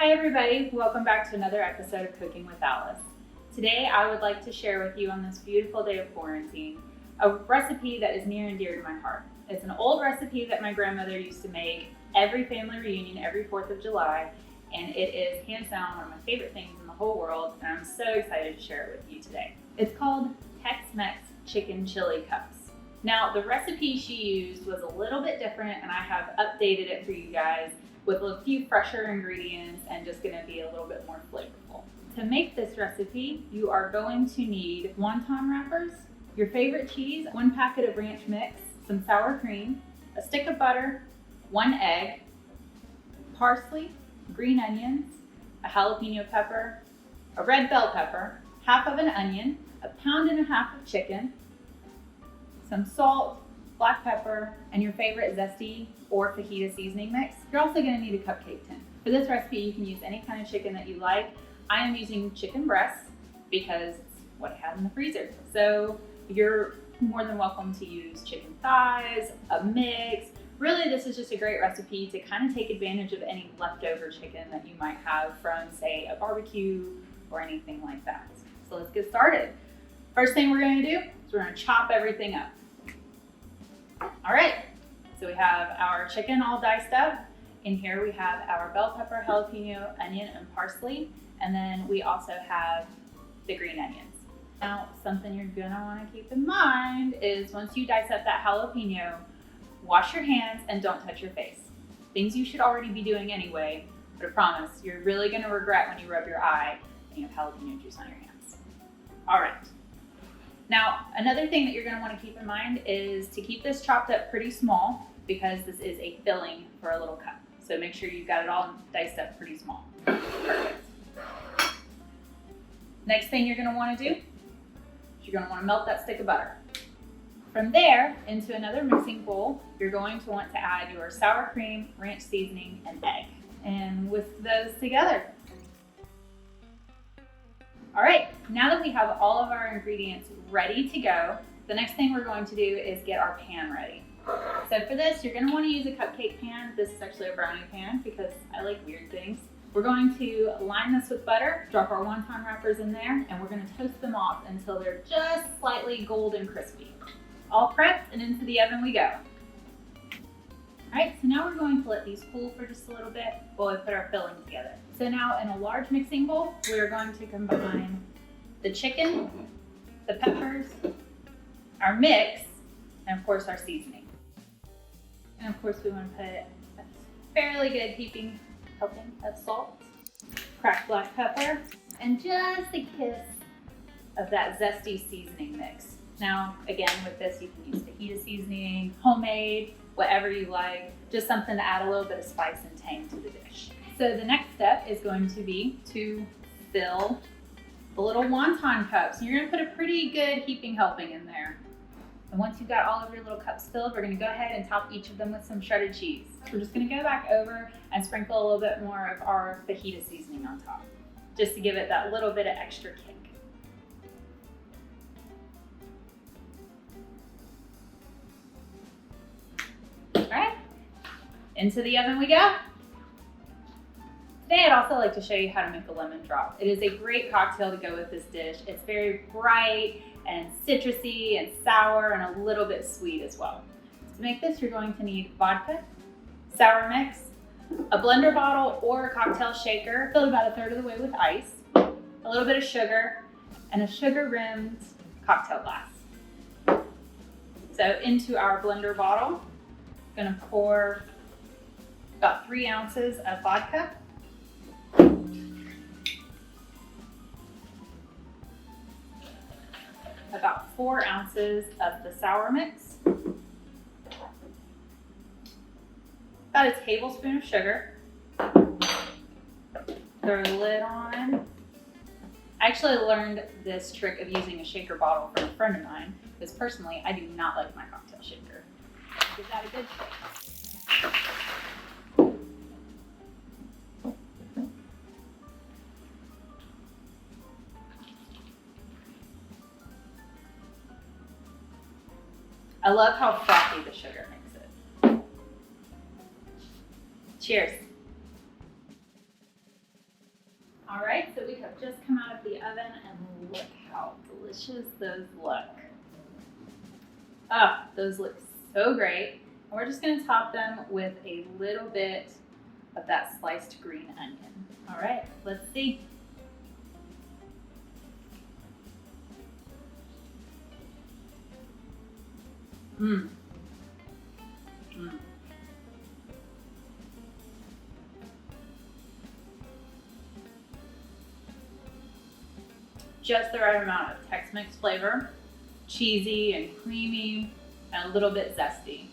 Hi everybody, welcome back to another episode of Cooking with Alice. Today I would like to share with you on this beautiful day of quarantine a recipe that is near and dear to my heart. It's an old recipe that my grandmother used to make every family reunion every 4th of July, and it is hands down one of my favorite things in the whole world, and I'm so excited to share it with you today. It's called Tex-Mex Chicken Chili Cups. Now the recipe she used was a little bit different, and I have updated it for you guys with a few fresher ingredients and just going to be a little bit more flavorful. To make this recipe, you are going to need wonton wrappers, your favorite cheese, 1 packet of ranch mix, some sour cream, a stick of butter, 1 egg, parsley, green onions, a jalapeno pepper, a red bell pepper, half of an onion, 1.5 pounds of chicken, some salt, black pepper, and your favorite zesty or fajita seasoning mix. You're also going to need a cupcake tin. For this recipe, you can use any kind of chicken that you like. I am using chicken breasts because it's what I have in the freezer. So you're more than welcome to use chicken thighs, a mix. Really, this is just a great recipe to kind of take advantage of any leftover chicken that you might have from, say, a barbecue or anything like that. So let's get started. First thing we're going to do is we're going to chop everything up. All right, so we have our chicken all diced up. In here we have our bell pepper, jalapeno, onion, and parsley. And then we also have the green onions. Now, something you're gonna wanna keep in mind is once you dice up that jalapeno, wash your hands and don't touch your face. Things you should already be doing anyway, but I promise you're really gonna regret when you rub your eye and you have jalapeno juice on your hands. All right. Now, another thing that you're going to want to keep in mind is to keep this chopped up pretty small because this is a filling for a little cup. So make sure you've got it all diced up pretty small. Perfect. Next thing you're going to want to do is you're going to want to melt that stick of butter. From there, into another mixing bowl, you're going to want to add your sour cream, ranch seasoning, and egg. And whisk those together. All right, now that we have all of our ingredients ready to go, the next thing we're going to do is get our pan ready. So for this, you're gonna wanna use a cupcake pan. This is actually a brownie pan because I like weird things. We're going to line this with butter, drop our wonton wrappers in there, and we're gonna toast them off until they're just slightly golden crispy. All prepped and into the oven we go. All right, so now we're going to let these cool for just a little bit while we put our filling together. So now in a large mixing bowl, we're going to combine the chicken, the peppers, our mix, and of course our seasoning. And of course we want to put a fairly good heaping helping of salt, cracked black pepper, and just a kiss of that zesty seasoning mix. Now, again, with this, you can use fajita seasoning, homemade, whatever you like, just something to add a little bit of spice and tang to the dish. So the next step is going to be to fill the little wonton cups. You're gonna put a pretty good heaping helping in there. And once you've got all of your little cups filled, we're gonna go ahead and top each of them with some shredded cheese. We're just gonna go back over and sprinkle a little bit more of our fajita seasoning on top, just to give it that little bit of extra kick. All right, into the oven we go. Today I'd also like to show you how to make a lemon drop. It is a great cocktail to go with this dish. It's very bright and citrusy and sour and a little bit sweet as well. To make this, you're going to need vodka, sour mix, a blender bottle or a cocktail shaker filled about 1/3 of the way with ice, a little bit of sugar, and a sugar-rimmed cocktail glass. So into our blender bottle, I'm gonna pour about 3 ounces of vodka, about 4 ounces of the sour mix, about a tablespoon of sugar, throw the lid on. I actually learned this trick of using a shaker bottle from a friend of mine because personally I do not like my cocktail shaker. Give that a good shake. I love how frothy the sugar makes it. Cheers. just come out of the oven, and look how delicious those look. Oh, those look so great. And we're just gonna top them with a little bit of that sliced green onion. All right, let's see. Mmm. Mmm. Just the right amount of Tex-Mex flavor, cheesy and creamy, and a little bit zesty.